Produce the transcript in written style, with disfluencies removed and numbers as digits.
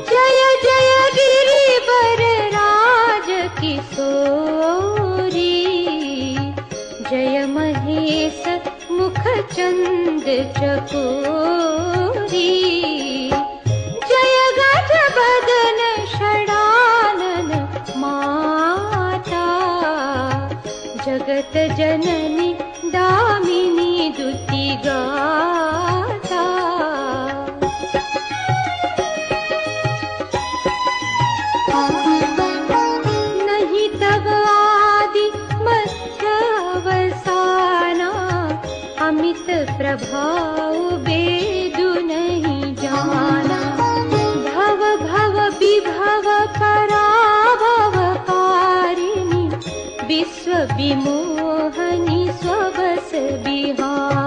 जय जय गिरिवर राज किशोरी, जय महेश मुख चंद चकोरी, जय गज बदन षडानन माता, जगत जननी दामिनी दुति गाता। नहीं तब आदि मध्य अवसाना, अमित प्रभाव वेदु नहीं जाना। भव भव विभव पराभव कारिणी, विश्व विमोहनी स्वबस बिहार।